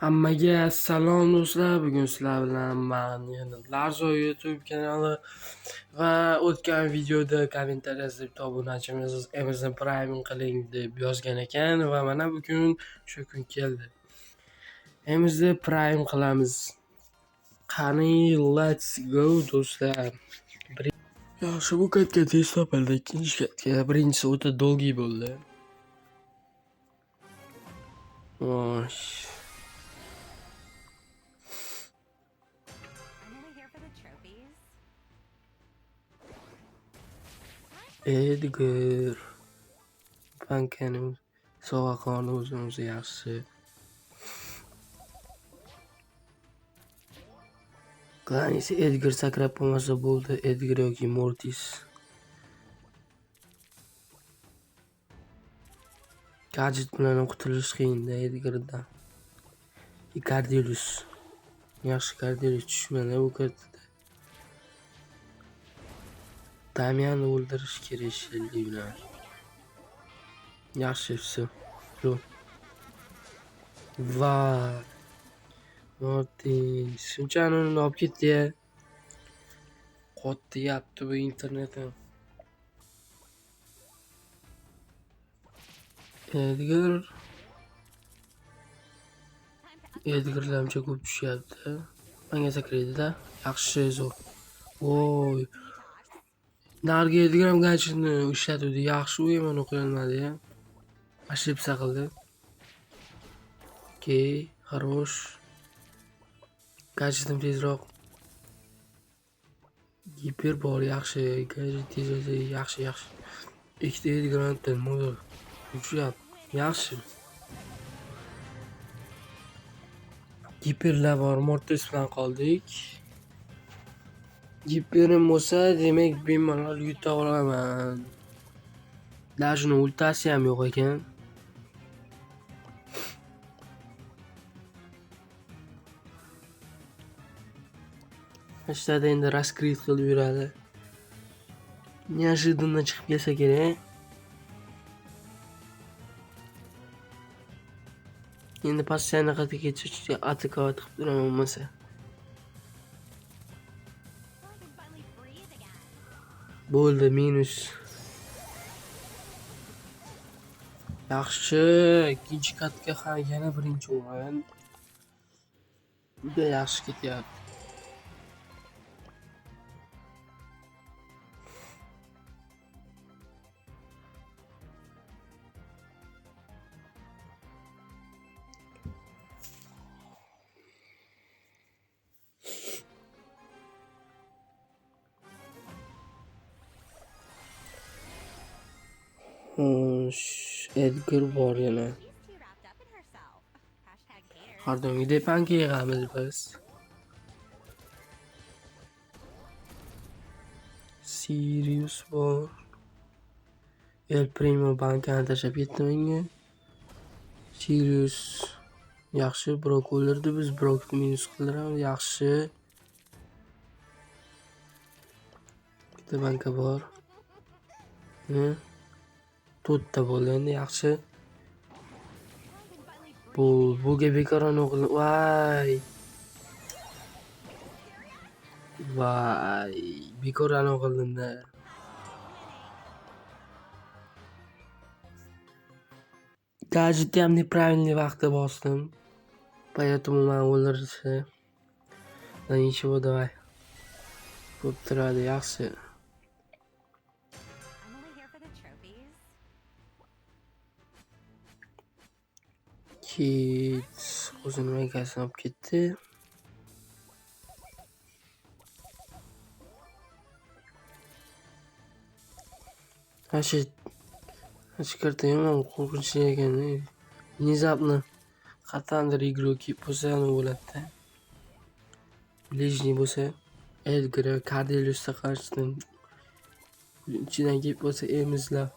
Hammaga assalom do'stlar. Bugun sizlar bilan men yana Larzo YouTube kanali va o'tgan videoda kommentariy yozib obunachimiz Amazon Prime qiling deb yozgan ekan va mana bugun shu kun keldi. Amazon Prime qilamiz. Qani, let's go do'stlar. Yaxshi, bu katga tez topildi. Ikkinchi katga birinchisi o'ta dolgi bo'ldi. Vosh. Edgar Bankani sovg'aqoni o'zimiz yaxshi. Qanisi Edgar sakrab bo'lmasa bo'ldi. Edgar yoki Mortis. Gadget bilan qutulish qiyin-da Edgardan. Cardilus. Yaxshi Cardilus tushmadi bu kartada. Damianni o'ldirish kerak shilli bilan. Yaxshi все. Va Mortis shunchani uni olib ketdi-ya. Qotiyapti bu internetim. Edgarlarcha ko'p tushyapti. Menga sakraydi-da. Yaxshi zo'r. Voy. Nargi Edgar gadjetni ishlatuvdi. Yaxshi u yomon o'qilmadi-ya. Ошибся qildi. Okey, хорош. Gadjetim tezroq. Giper bor, yaxshi. Gadjet tezroq, yaxshi. Ikkita Edgardan mo'l. Yaxshi. Giperlar bor, Mortis bilan qoldik. Giperim bo'lsa, demak bemalol yuta olaman. Даже ultasi ham yo'q ekan. Ashtada endi raskrit qilib yuradi. Неожиданно chiqib kelsa kerak. Endi postoянно qaytib ketish atakovat qilib turaman bo'lmasa. Bo'ldi, minus. Yaxshi, ikkinchi katga ham yana birinchi o'rin. Juda yaxshi ketyapti. Edgar bor yana. Har doimgidek panka yig'amiz biz. Sirius bor. El Primo bankani tashlab ketdi menga. Sirius yaxshi, Brok o'ldirdi, biz Brokni minus qildiramiz. Yaxshi. Bitta banka bor. To'rtta bo'ldi endi, yaxshi. Buga bekorona o'qildi. Voy, bekorona o'qildim-da. Gadjetni ham neправильный vaqtda bosdim. Поэтому meni o'ldirishdi. Da nичего, давай. Ko'p turadi, yaxshi. Kids o'zini makasini olib ketdi. Karta yomon qo'rqinchli ekan. Внезапно qat'andir игроки bo'lsa ham bo'ladi-da. Blижний bo'lsa, Edgar, Cardillus'ga qarshidan ichidan kelib bo'lsa, emizlar.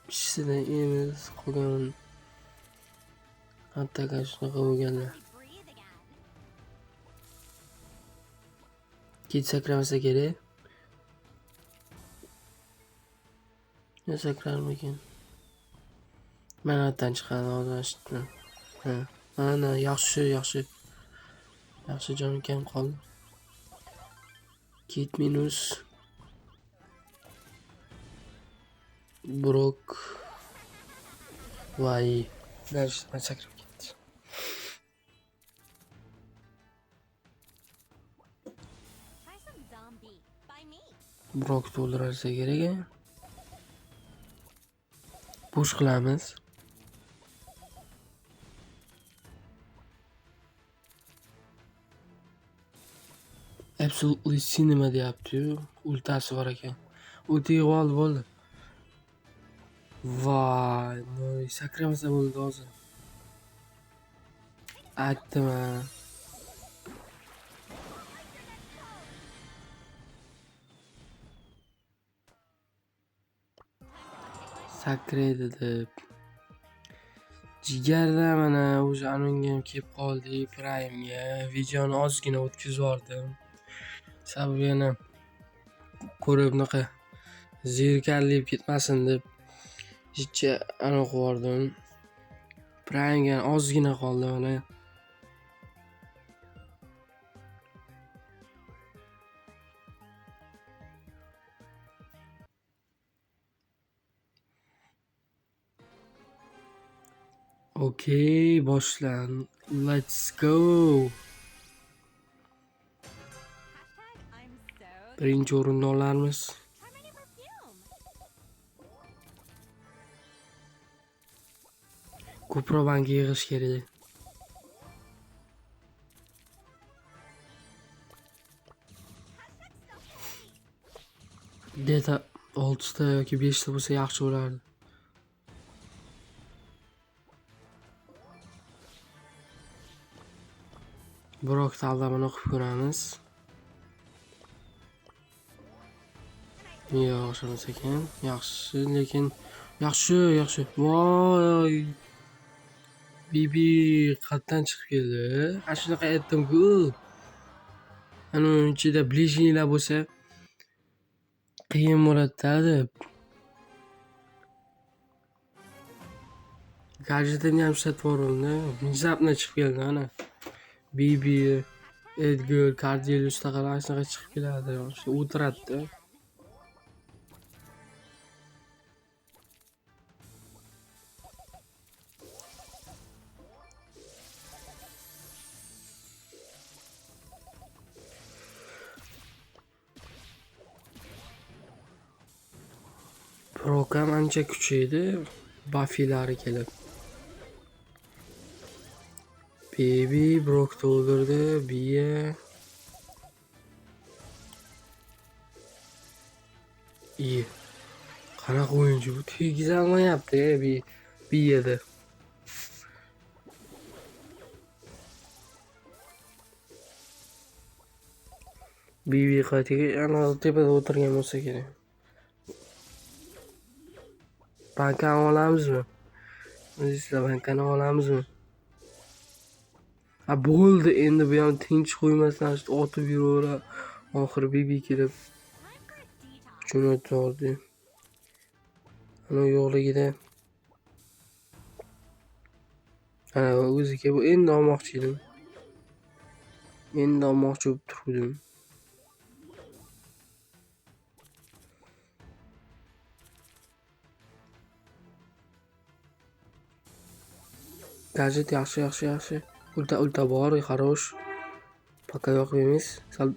Ikkisidan emiz qolgan. Hatta shunaqa bo'lganlar. Kit sakramasa kerak. Ne sakrarmikin? Men hattan chiqadi hozir. Ana yaxshi jonim kam qoldi. Kit minus Brok voy darshdan sakrab ketdi. Brok to'ldirsa kerak. Push qilamiz. Absolutely cinema deyapti-yu. Ultasi bor ekan. Ultiga bo'ldi. Voy, sakramasa bo'ldi hozir. Aytdim. Sakraydi deb. Jigarda mana o'sha anonga ham kelib qoldi Prime'ga. Videoni ozgina o'tkazib yubordim. Sababi yana ko'rib bunaqa zerikarli ketmasin deb jicha ana qilib yubordim. Prime'ga ozgina qoldi mana. Okay, boshlan. Let's go. Birinchi o'rinni olamiz. Ko'proq bank yig'ish kerak. Deta 6 ta yoki 5 ta bo'lsa yaxshi bo'lardi. Biroq tanlamani o'qib ko'ramiz. Yo'q, emas ekan. Yaxshi, lekin yaxshi. Voy. Bibi qatdan chiqib keldi. Ana shunaqa aytdim-ku. Ana ichida blижнийлар bo'lsa qiyin bo'ladi deb. Gadjetni ham ishlatib yuborildi. Внезапно chiqib keldi ana. Bibi, Edgar, Cardelius taqalar shunaqa chiqib keladi. O'tiradi. Brok ham ancha kuchaydi. Buffylari kelib. Bibi Brok to'ldirdi. Biya iyi. Qanaqa o'yinchi bu? Tegizolmayapti biyada. Bibi qaytiga ana tepada o'tirgan bo'lsa kerak. Bankani olamizmi? O'zingizlar bankani olamizmi? Bo'ldi, endi bu ham tinch qo'ymasdan otib yuraveradi. Oxiri Bibi kelib jo'natdi. Ana yo'qligida. Ana o'ziga bu endi olmoqchi edim. Endi olmoqchi bo'lib turdim. Gadjet yaxshi. Ulta bor, хорош. Пока yo'q emas. Sal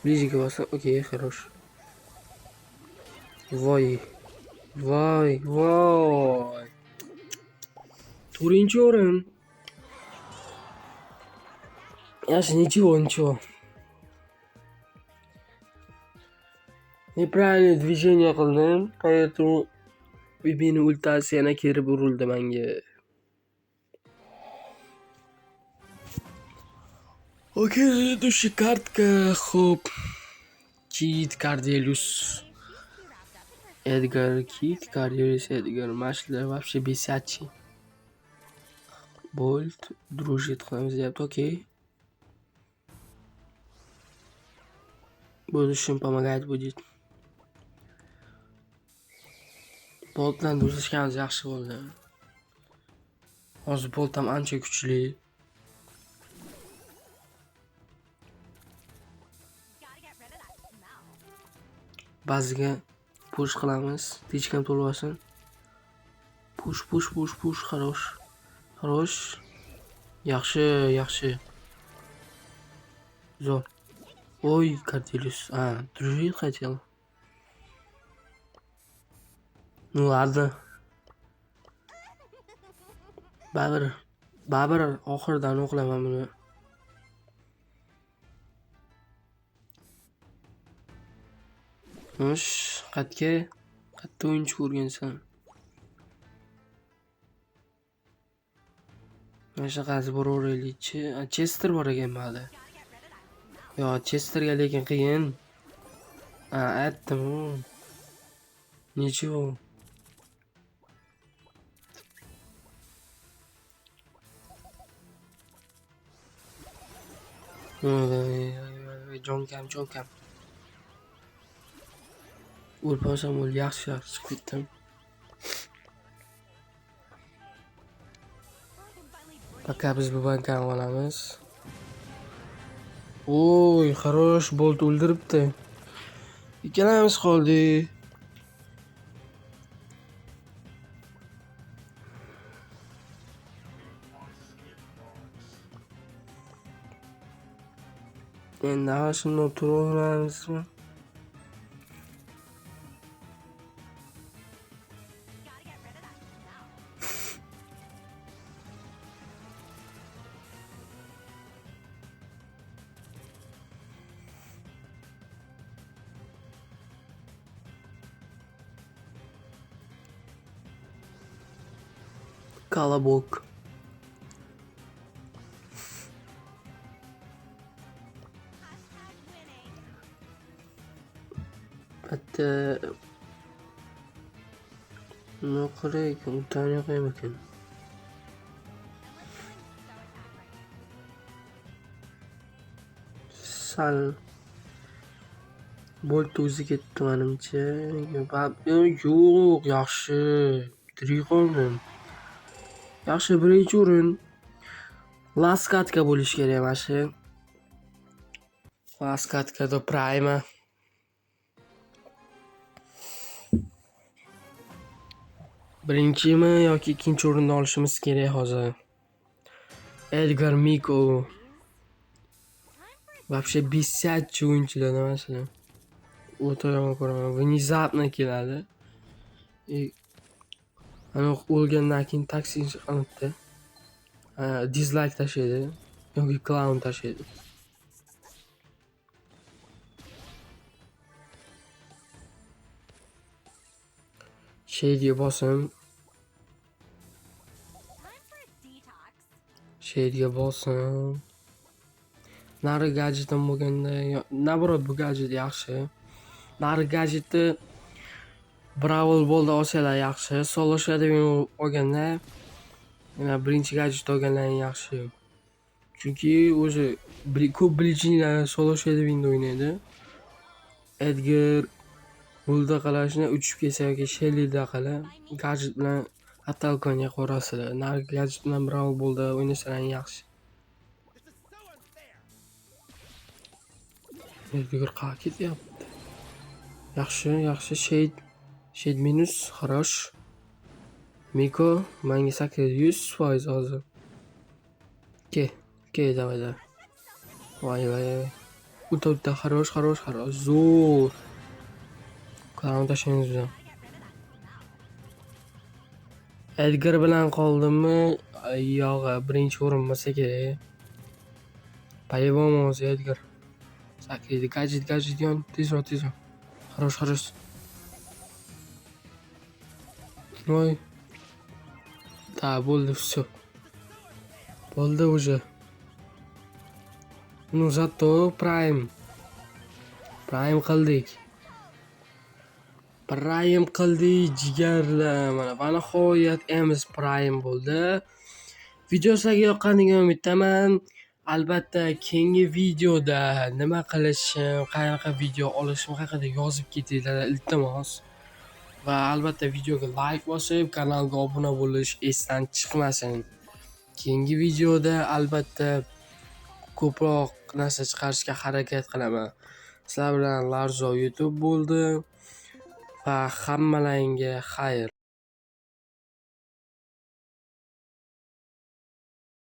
blijiga bosam, okey, хорош. Voy. 4-chi o'rin. Yaxshi, ничего. Nepravильно движение qildim. Поэтому Bibini ultasi yana kelib urildi menga. Okey, следующая картка. Xo'p. Kit, Cardelius, Edgar, Kit, Cardelius, Edgar. Mashlar вообще бесячий. Bolt, дружит qilamiz deyapti. Okey. Будущем помогать будет. Boltdan do'stlashganimiz yaxshi bo'ldi. Hozir Bolt ham ancha kuchli. Ba'ziga push qilamiz. Tichkam to'lib push. Xarosh. Yaxshi. Zo'r. Oy, Cardilius. Druid qaytgan. Ну ладно. Baribir oxiridan o'qlayman buni. Qayerga o'yinchi ko'rgansan? Mana shunaqasi boraveraylikchi. Chester bor ekan mali. Yo, Chesterga lekin qiyin. Aytdim. Nechi u? Jonkam. O'lpasam yaxshi chiqib ketdim. Пока biz bu bankani olamiz. Oy, xarosh bolt o'ldiribdi. Ikkalamiz qoldik. Endi shuni turaveramizmi? Колобок. Hatta nima qilaylik, o'tani yo'qmikan? Sal bolt o'zi ketdi menimcha. Yo'q, yaxshi. Tirik qoldim. Yaxshi, birinchi o'rin. Laskatka bo'lish kerak mana shu. Laskatka do Prime. Birinchimi yoki ikkinchi o'rinni olishimiz kerak hozir. Edgar Miko. Вообще бесячий o'yinchilar mana shu. O'ta yomon ko'raman. Внезапно keladi. Ana o'lgandan keyin taksi qilibdi. Dislike tashlaydi yoki clown tashlaydi. Shade'ga bosim. Nari gadjetim bo'lganda, nabrot bu gadjet yaxshi. Nari gadjetni Brawl Ball'da olsalar yaxshi. Solo Shadow'ni olganda, mana birinchi gadjet olganlar yaxshi. Chunki o'zi ko'p bilishinglar Solo Shadow'da o'ynaydi. Edgar Bulda qalashni uchib kelsa yoki Shelly'da qala, gadjet bilan atalkonga qo'rasizlar. Nari gadjet bilan Brawl Ball'da o'ynasalar yaxshi. Edgar qayerga ketyapti? Yaxshi. Shade minus, xarosh. Miko, menga sakraydi 100% hozir. Ke, davay. Voy. O'ta xarosh. Zo'r. Clown tashlaymiz bilan. Edgar bilan qoldimmi? Yo'q, birinchi o'rin bo'lsa kerak. По-любому Edgar. Sakraydi, gadjet yon, tezroq. Xarosh. Voy. Bo'ldi, всё. Bo'ldi уже. Ну, зато Prime qildik. Jigarlar. Mana va nihoyat Ms Prime bo'ldi. Video sizlarga yoqqaniga umiddaman. Albatta, keyingi videoda nima qilishim, qanaqa video olishim haqida yozib ketinglar, iltimos. Va albatta videoga like bosib, kanalga obuna bo'lish esdan chiqmasin. Keyingi videoda albatta ko'proq narsa chiqarishga harakat qilaman. Sizlar bilan Larzo YouTube bo'ldi. va hammalaringga xayr.